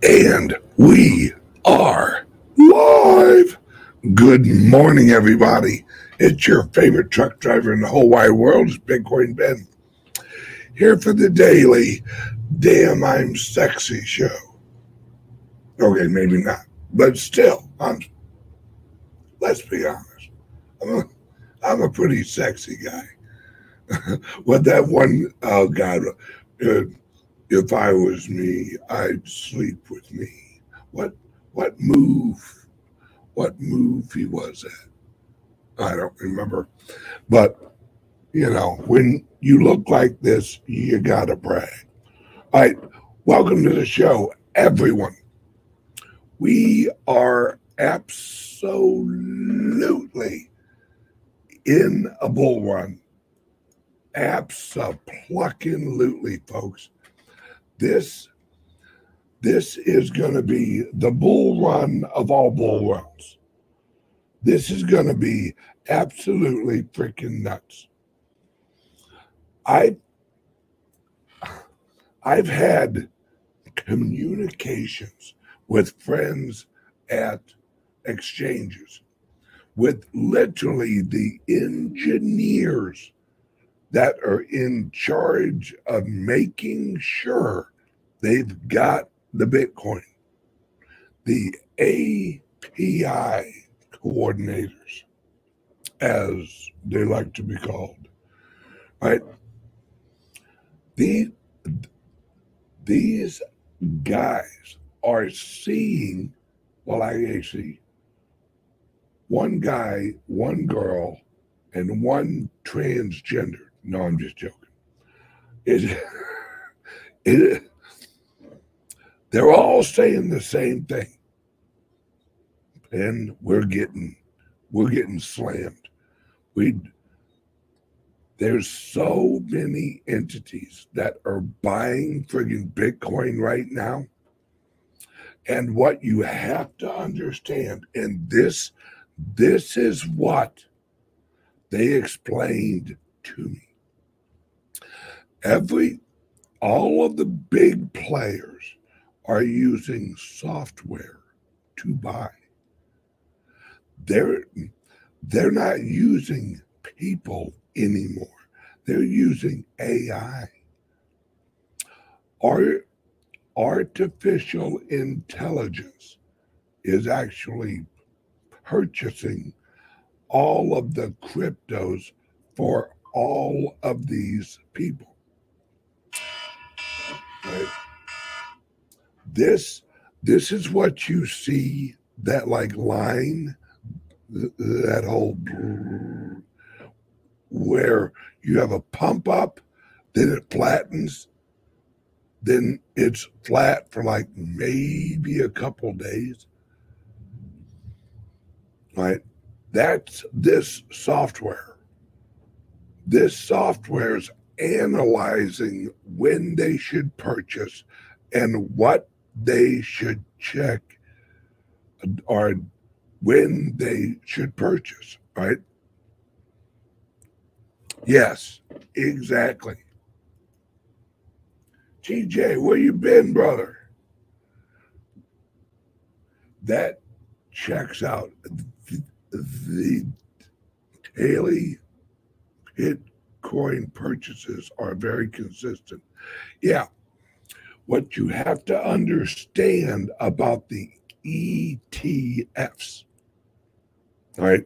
And we are live. Good morning, everybody. It's your favorite truck driver in the whole wide world, Bitcoin Ben, here for the daily Damn I'm Sexy show. Okay, maybe not, but still, let's be honest. I'm a pretty sexy guy. What that one, oh God, if I was me, I'd sleep with me. What move? What movie was that? I don't remember. But, when you look like this, you gotta brag. All right, welcome to the show, everyone. We are absolutely in a bull run. Abso-plucking-lutely, folks. This is going to be the bull run of all bull runs. This is going to be absolutely freaking nuts. I've had communications with friends at exchanges, with literally the engineers that are in charge of making sure they've got the Bitcoin, the API coordinators, as they like to be called, right? These guys are seeing, well, I actually, one guy, one girl, and one transgender. No, I'm just joking. They're all saying the same thing, and we're getting slammed. There's so many entities that are buying friggin' Bitcoin right now, and what you have to understand, and this is what they explained to me. All of the big players are using software to buy. They're not using people anymore. They're using AI. Artificial intelligence is actually purchasing all of the cryptos for all of these people. Right? This is what you see, that like line, that whole where you have a pump up, then it flattens, then it's flat for like maybe a couple days. Right? That's this software. This software is analyzing when they should purchase and what they should check, or when they should purchase, right? Yes, exactly. TJ, where you been, brother? That checks out. The daily Bitcoin purchases are very consistent. Yeah. What you have to understand about the ETFs, right?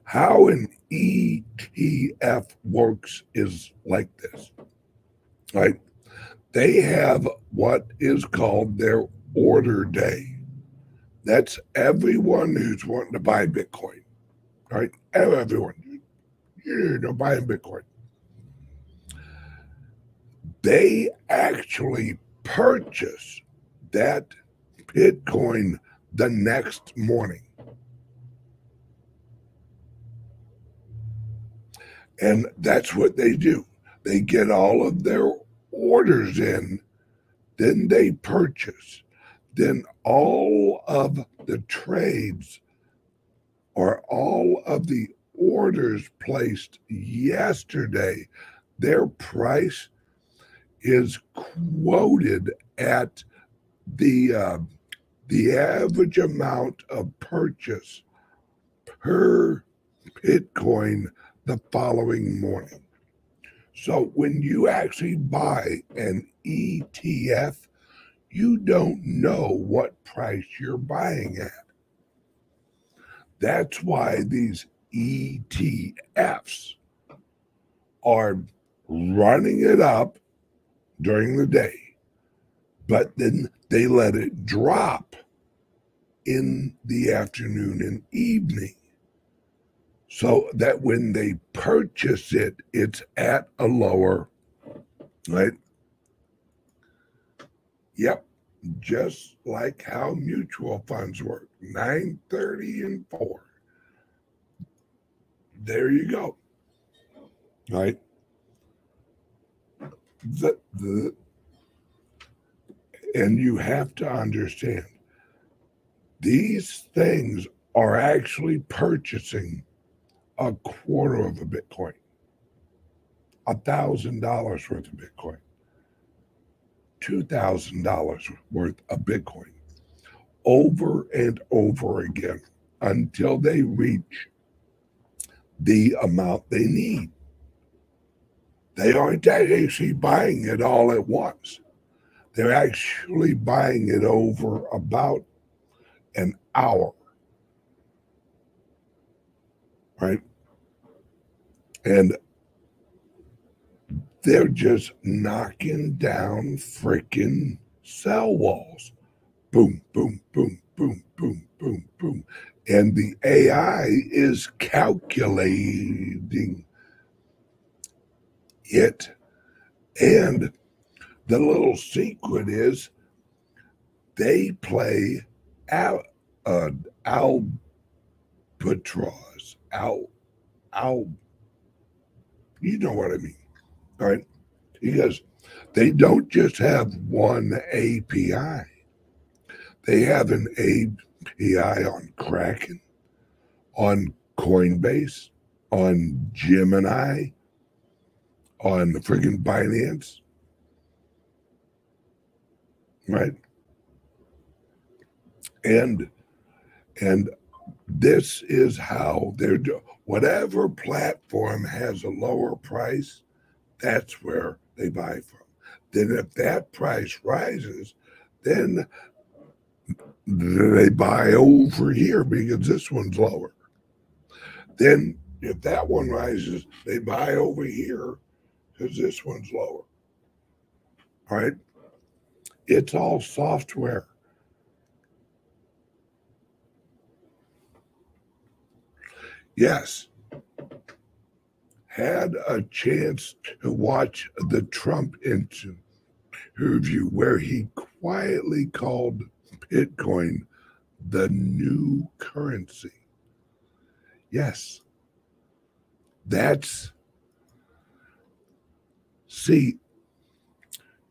How an ETF works is like this, right? They have what is called their order day. That's everyone who's wanting to buy Bitcoin, right? Everyone, buying Bitcoin. They actually purchase that Bitcoin the next morning. And that's what they do. They get all of their orders in, then they purchase. Then all of the trades, or all of the orders placed yesterday, their price is quoted at the average amount of purchase per Bitcoin the following morning. So when you actually buy an ETF, you don't know what price you're buying at. That's why these ETFs are running it up during the day, but then they let it drop in the afternoon and evening, so that when they purchase it, it's at a lower, right? Yep, just like how mutual funds work, 9:30 and 4. There you go, right? And you have to understand, these things are actually purchasing a quarter of a Bitcoin, $1,000 worth of Bitcoin, $2,000 worth of Bitcoin over and over again until they reach the amount they need. They aren't actually buying it all at once. They're actually buying it over about an hour, right? And they're just knocking down freaking cell walls. Boom, boom, boom, boom, boom, boom, boom. And the AI is calculating it. And the little secret is they play albatross, you know what I mean, right? Because they don't just have one API. They have an API on Kraken, on Coinbase, on Gemini, on the friggin' Binance, right? And this is how they're doing. Whatever platform has a lower price, that's where they buy from. Then if that price rises, then they buy over here because this one's lower. Then if that one rises, they buy over here because this one's lower. All right? It's all software. Yes. Had a chance to watch the Trump interview where he quietly called Bitcoin the new currency. Yes. See,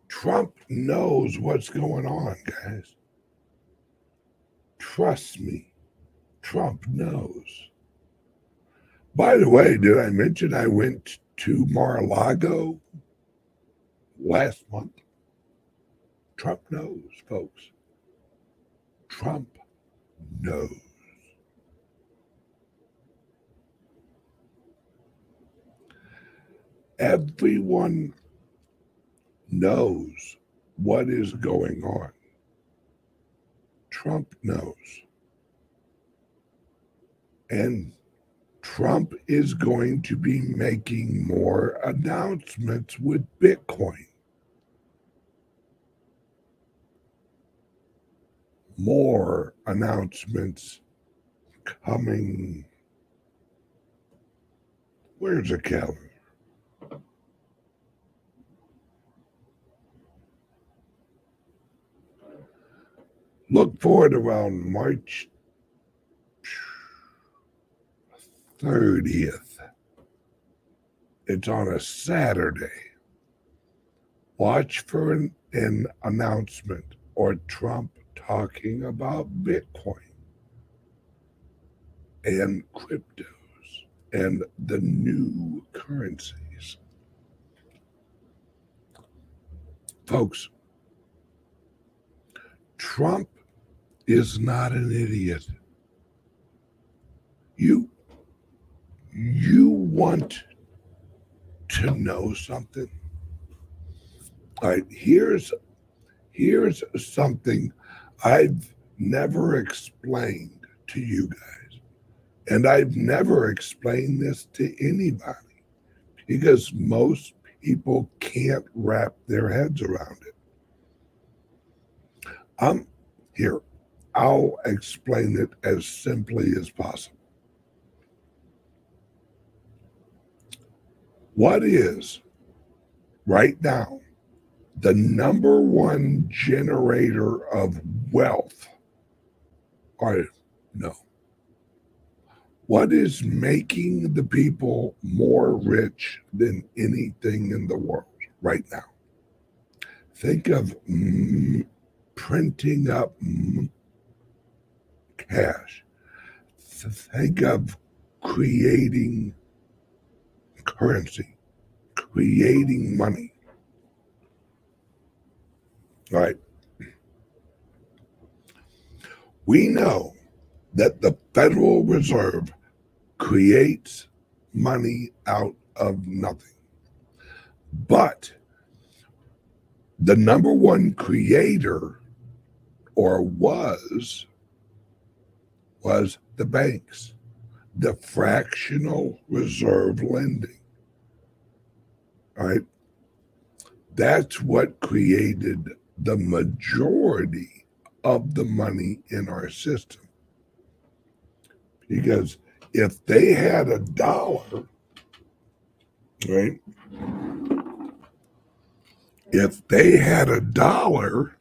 Trump knows what's going on, guys. Trust me, Trump knows. By the way, did I mention I went to Mar-a-Lago last month? Trump knows, folks. Trump knows. Everyone knows what is going on. Trump knows. And Trump is going to be making more announcements with Bitcoin. More announcements coming. Where's the calendar? Look forward around March 30th. It's on a Saturday. Watch for an announcement or Trump talking about Bitcoin and cryptos and the new currencies. Folks, Trump is not an idiot. You want to know something? All right, here's something I've never explained to you guys. And I've never explained this to anybody because most people can't wrap their heads around it. Here, I'll explain it as simply as possible. What is, right now, the number one generator of wealth? Or, no. What is making the people more rich than anything in the world right now? Think of printing up cash. Think of creating currency, creating money. All right. We know that the Federal Reserve creates money out of nothing. But the number one creator, or was the banks, the fractional reserve lending. All right. That's what created the majority of the money in our system. Because if they had $1, right? If they had $1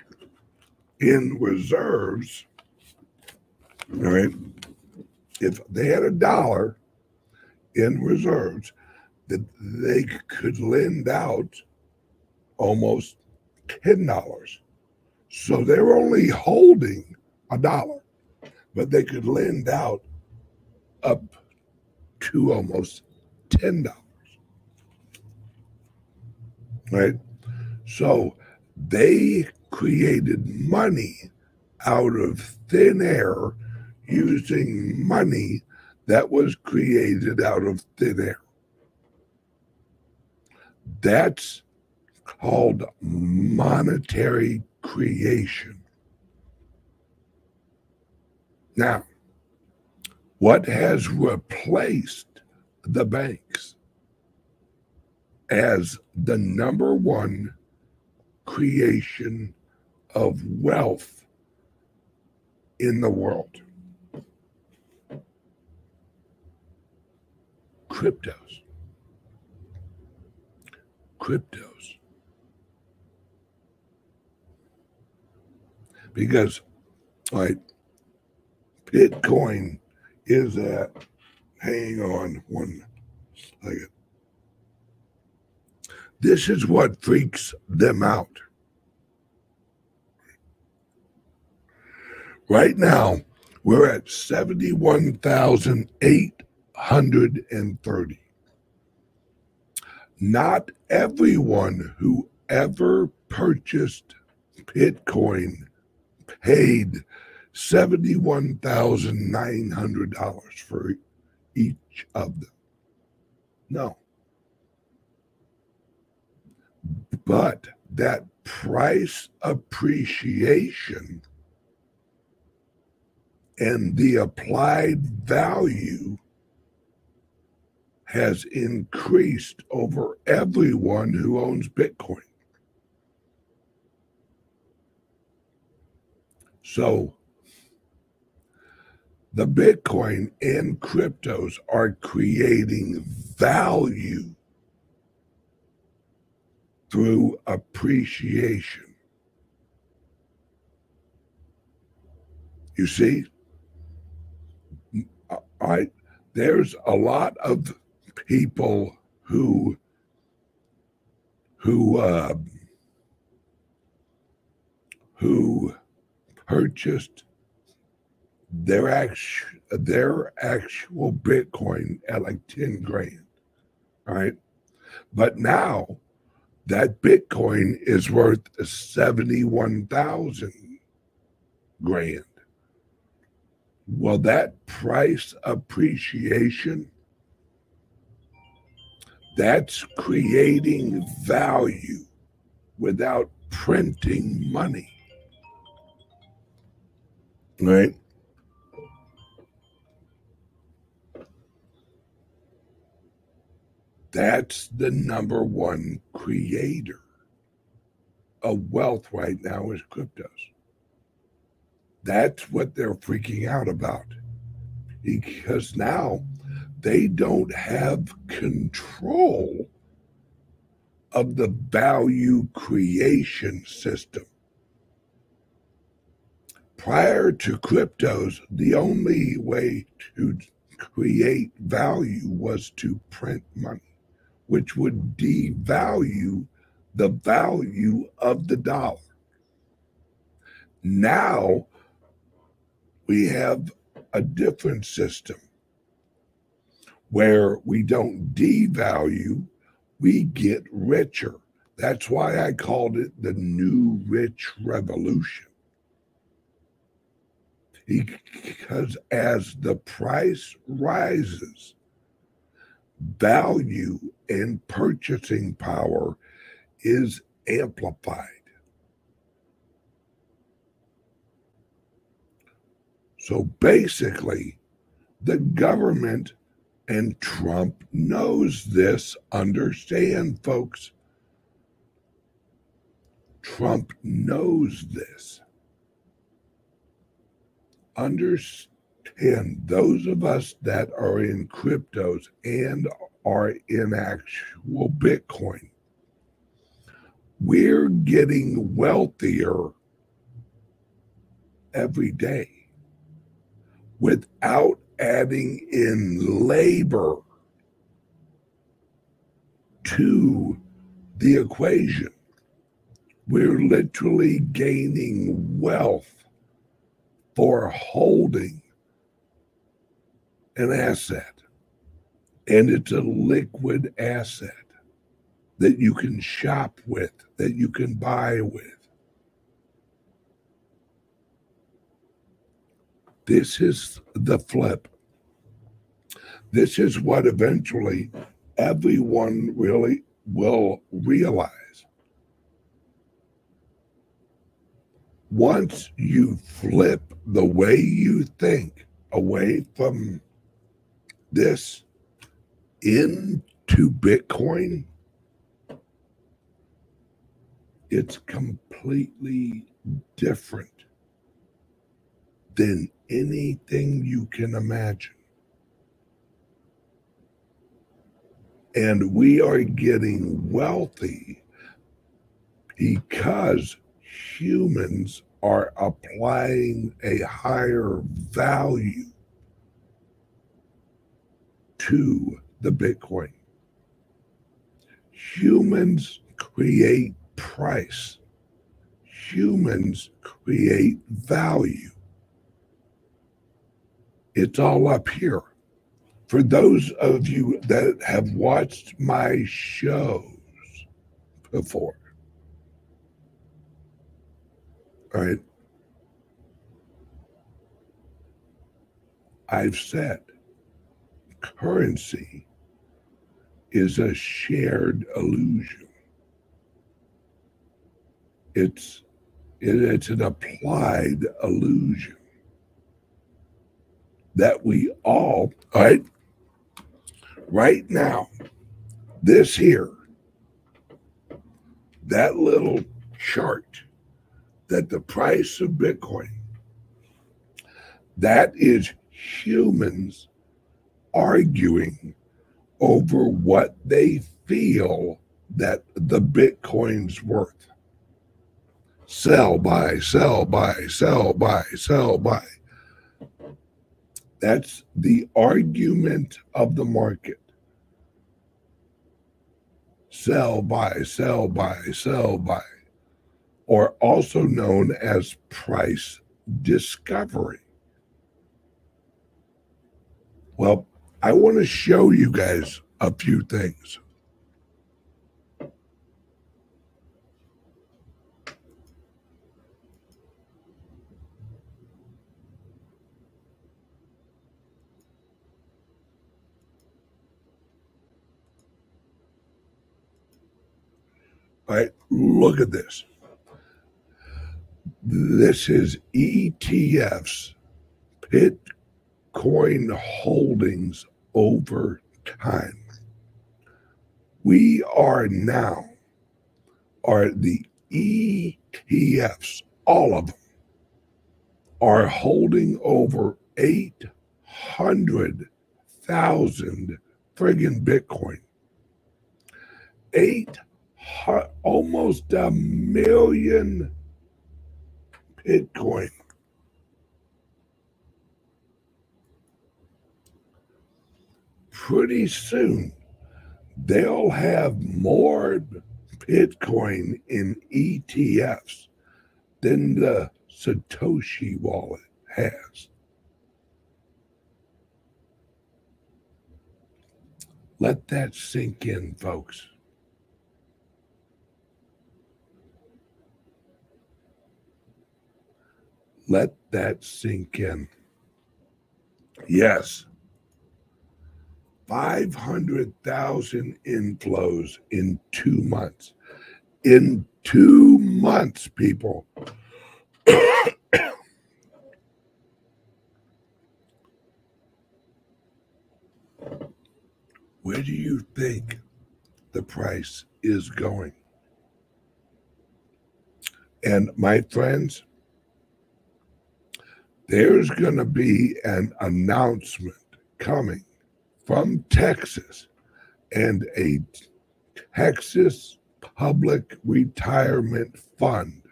in reserves, all right? If they had $1 in reserves, that they could lend out almost $10. So they're only holding $1, but they could lend out up to almost $10. Right? So they created money out of thin air using money that was created out of thin air. That's called monetary creation. Now, what has replaced the banks as the number one creation of wealth in the world? Cryptos. Because, like, Bitcoin is at, hang on one second. This is what freaks them out. Right now, we're at 71,830. Not everyone who ever purchased Bitcoin paid $71,900 for each of them. No. But that price appreciation and the applied value has increased over everyone who owns Bitcoin. So the Bitcoin and cryptos are creating value through appreciation. You see? All right. There's a lot of people who purchased their actual Bitcoin at like 10 grand. All right. But now that Bitcoin is worth 71,000. grand. Well, that price appreciation, that's creating value without printing money, right? That's the number one creator of wealth right now is cryptos. That's what they're freaking out about, because now they don't have control of the value creation system. Prior to cryptos, the only way to create value was to print money, which would devalue the value of the dollar. Now we have a different system where we don't devalue, we get richer. That's why I called it the new rich revolution. Because as the price rises, value and purchasing power is amplified. So basically, the government and Trump knows this. Understand, folks. Trump knows this. Understand, those of us that are in cryptos and are in actual Bitcoin, we're getting wealthier every day without adding in labor to the equation. We're literally gaining wealth for holding an asset. And it's a liquid asset that you can shop with, that you can buy with. This is the flip. This is what eventually everyone really will realize. Once you flip the way you think away from this into Bitcoin, it's completely different than anything you can imagine. And we are getting wealthy because humans are applying a higher value to the Bitcoin. Humans create price. Humans create value. It's all up here. For those of you that have watched my shows before, all right, I've said currency is a shared illusion. It's an applied illusion that we all right now, this here, that little chart, that the price of Bitcoin, that is humans arguing over what they feel that the Bitcoin's worth. Sell, buy, sell, buy, sell, buy, sell, buy. That's the argument of the market. Sell, buy, sell, buy, sell, buy, or also known as price discovery. Well, I want to show you guys a few things. Look at this. This is ETFs, Bitcoin holdings over time. We are now, the ETFs, all of them, are holding over 800,000 friggin' Bitcoin. Almost a million Bitcoin. Pretty soon, they'll have more Bitcoin in ETFs than the Satoshi wallet has. Let that sink in, folks. Let that sink in. Yes. 500,000 inflows in 2 months. In 2 months, people. Where do you think the price is going? And my friends, there's going to be an announcement coming from Texas and a Texas Public Retirement Fund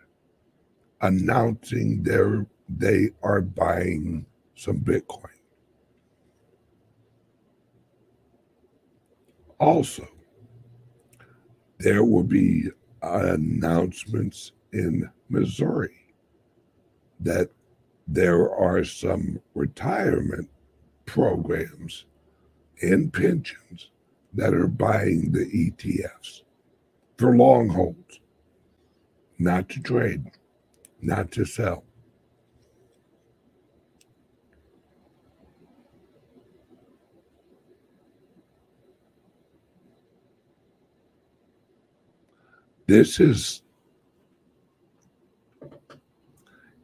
announcing they are buying some Bitcoin. Also, there will be announcements in Missouri that there are some retirement programs and pensions that are buying the ETFs for long holds, not to trade, not to sell.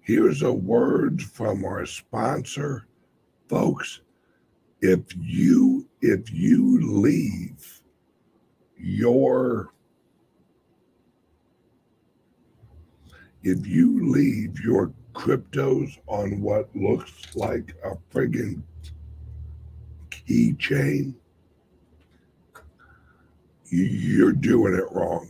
Here's a word from our sponsor, folks. If you leave your cryptos on what looks like a friggin' keychain, you're doing it wrong.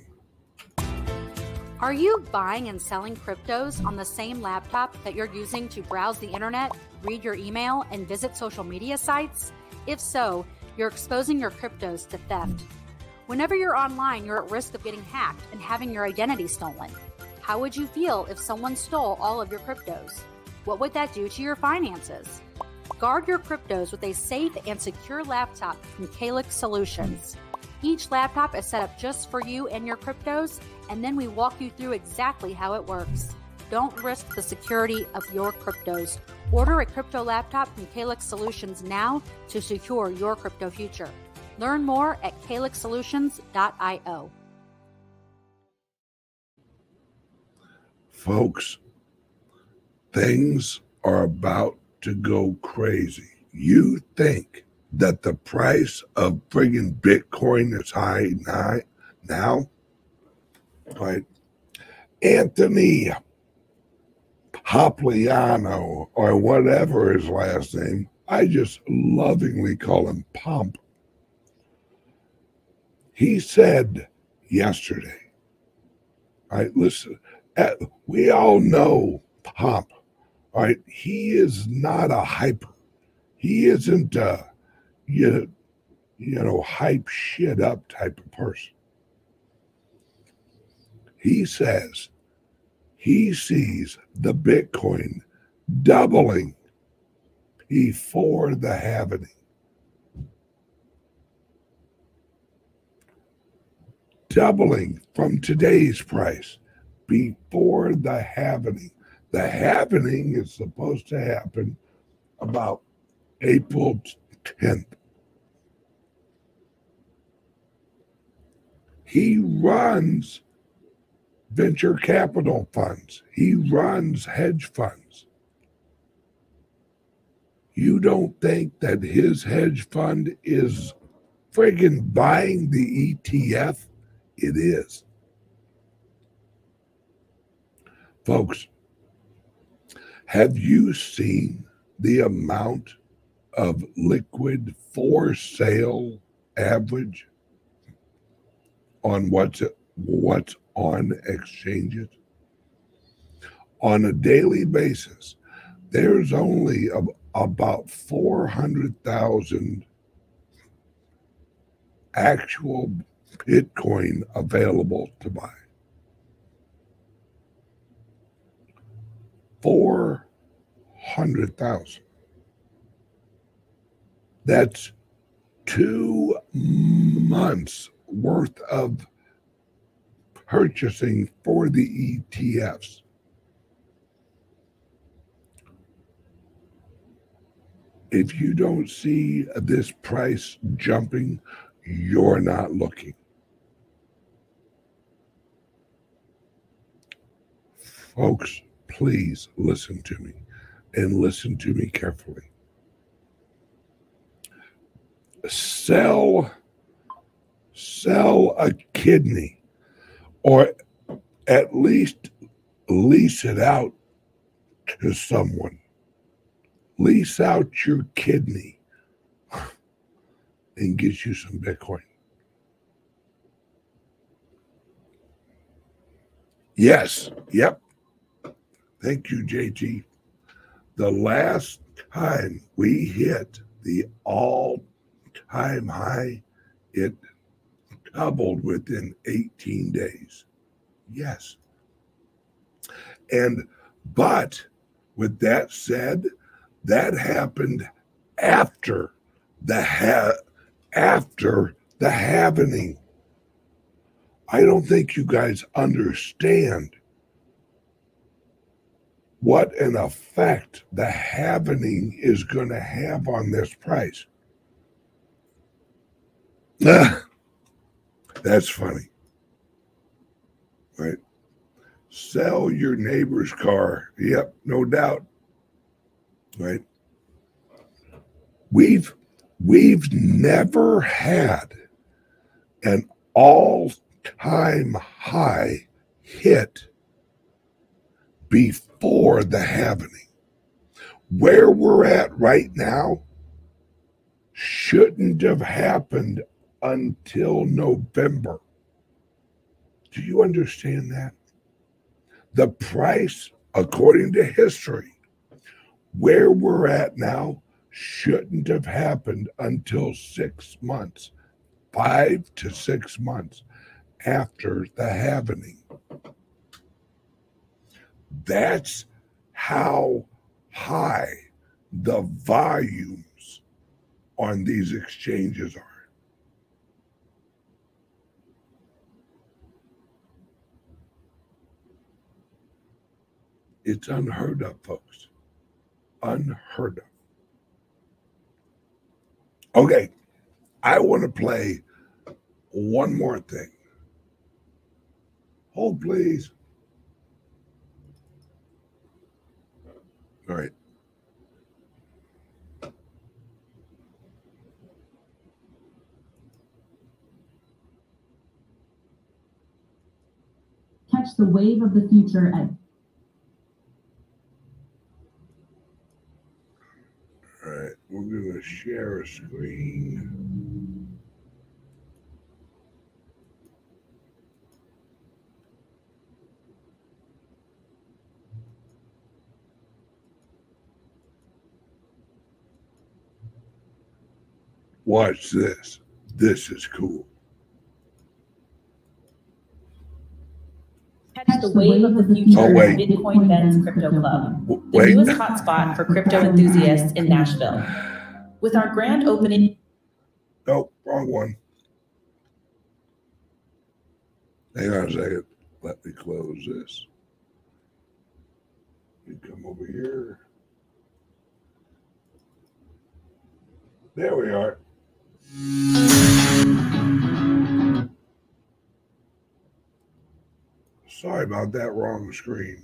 Are you buying and selling cryptos on the same laptop that you're using to browse the internet, read your email, and visit social media sites? If so, you're exposing your cryptos to theft. Whenever you're online, you're at risk of getting hacked and having your identity stolen. How would you feel if someone stole all of your cryptos? What would that do to your finances? Guard your cryptos with a safe and secure laptop from CALIX Solutions. Each laptop is set up just for you and your cryptos, and then we walk you through exactly how it works. Don't risk the security of your cryptos. Order a crypto laptop from CALIX Solutions now to secure your crypto future. Learn more at calixsolutions.io. Folks, things are about to go crazy. You think that the price of friggin' Bitcoin is high now? Right? Anthony Hopliano, or whatever his last name, I just lovingly call him Pomp. He said yesterday, listen, we all know Pomp, right? He is not a hyper. He isn't hype shit up type of person. He says he sees the Bitcoin doubling before the halving. Doubling from today's price before the halving. The halving is supposed to happen about April 10th. He runs venture capital funds. He runs hedge funds. You don't think that his hedge fund is friggin' buying the ETF? It is. Folks, have you seen the amount of liquid for sale average on what's on exchanges? On a daily basis, there's only about 400,000 actual Bitcoin available to buy. 400,000. That's 2 months worth of purchasing for the ETFs. If you don't see this price jumping, you're not looking. Folks, please listen to me, and listen to me carefully. Sell a kidney, or at least lease it out to someone. Lease out your kidney and get you some Bitcoin. Yes, yep. Thank you, JT. The last time we hit the all-time high, it doubled within 18 days. Yes. But with that said, that happened after the halvening. I don't think you guys understand what an effect the halvening is going to have on this price. That's funny, right? Sell your neighbor's car. Yep, no doubt. Right? We've never had an all-time high hit before the halvening. Where we're at right now shouldn't have happened until November. Do you understand that? The price, according to history, where we're at now shouldn't have happened until 6 months, 5 to 6 months after the halvening. That's how high the volumes on these exchanges are. It's unheard of, folks. Unheard of. Okay, I want to play one more thing. Hold, please. All right. Catch the wave of the future at All right, we're going to share a screen. Watch this. This is cool. Catch the wave of the future at Bitcoin Ben's Crypto Club, the newest hotspot for crypto enthusiasts in Nashville. With our grand opening. Oh, wrong one. Hang on a second. Let me close this. You come over here. There we are. Sorry about that, wrong screen.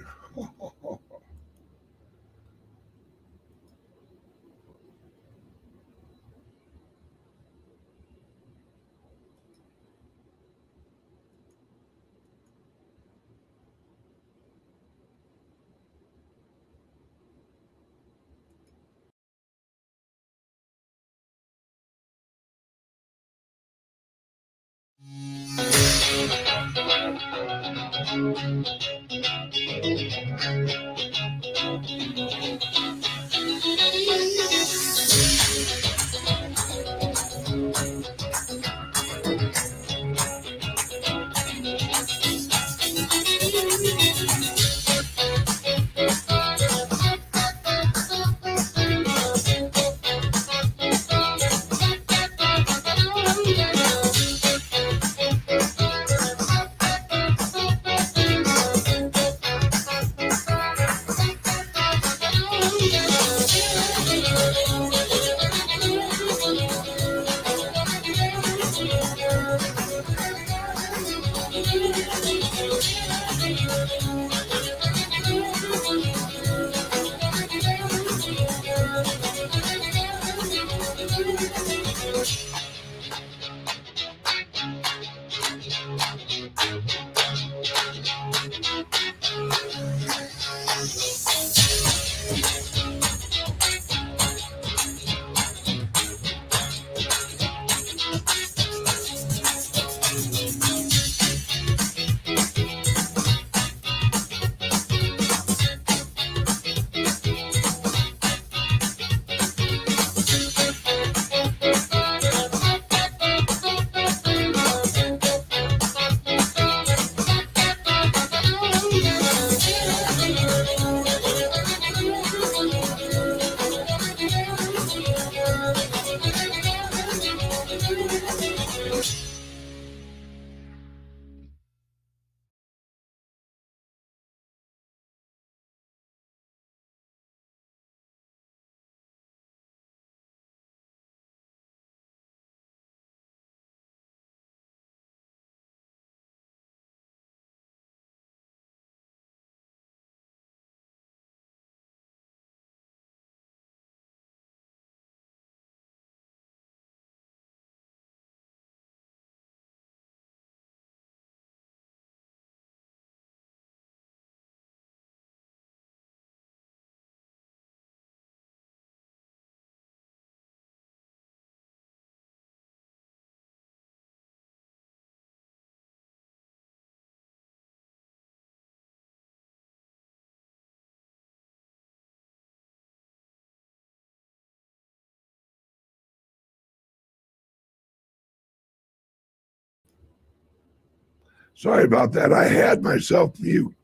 Sorry about that. I had myself mute.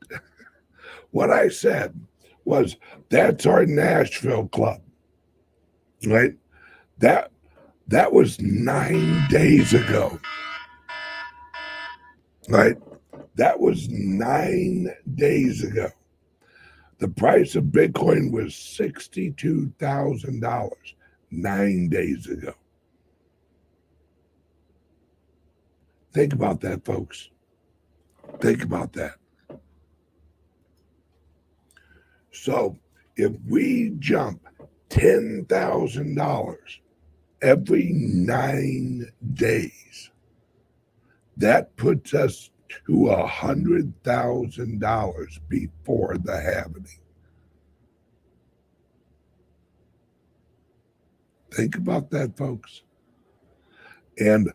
What I said was, that's our Nashville club, right? That was 9 days ago, right? That was 9 days ago. The price of Bitcoin was $62,000 9 days ago. Think about that, folks. Think about that. So if we jump $10,000 every 9 days, that puts us to $100,000 before the halving. Think about that, folks. And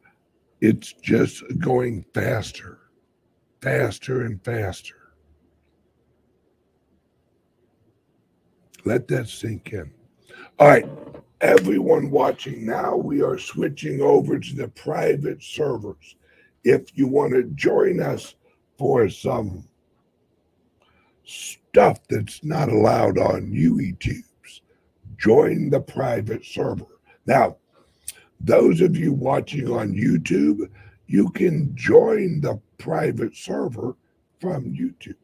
it's just going faster, faster and faster. Let that sink in. All right, everyone watching now, we are switching over to the private servers. If you want to join us for some stuff that's not allowed on YouTube's, join the private server. Now, those of you watching on YouTube, you can join the private server from YouTube.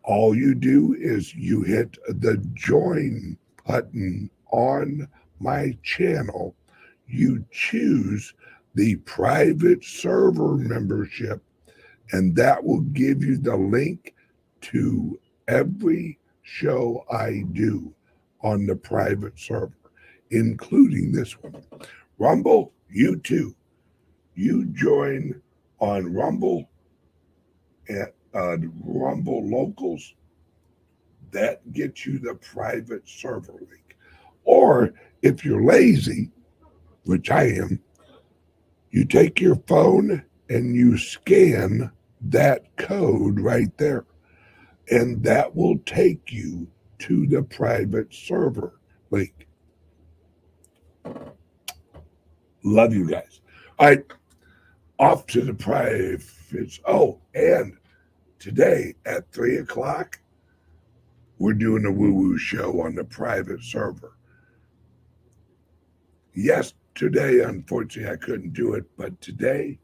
All you do is you hit the join button on my channel. You choose the private server membership, and that will give you the link to every show I do on the private server, including this one. Rumble, you too. You join on Rumble at Rumble Locals. That gets you the private server link. Or if you're lazy, which I am, you take your phone and you scan that code right there, and that will take you to the private server link. Love you guys. All right, off to the privates. Oh, and today at 3 o'clock, we're doing a woo-woo show on the private server. Yesterday, unfortunately, I couldn't do it, but today,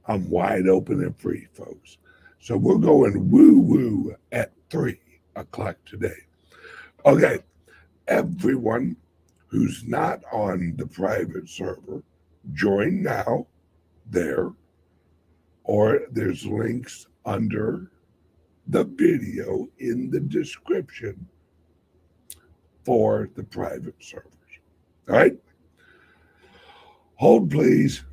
I'm wide open and free, folks. So we're going woo-woo at 3 o'clock today. Okay, everyone who's not on the private server, join now there, or there's links under the video in the description for the private servers. All right? Hold, please.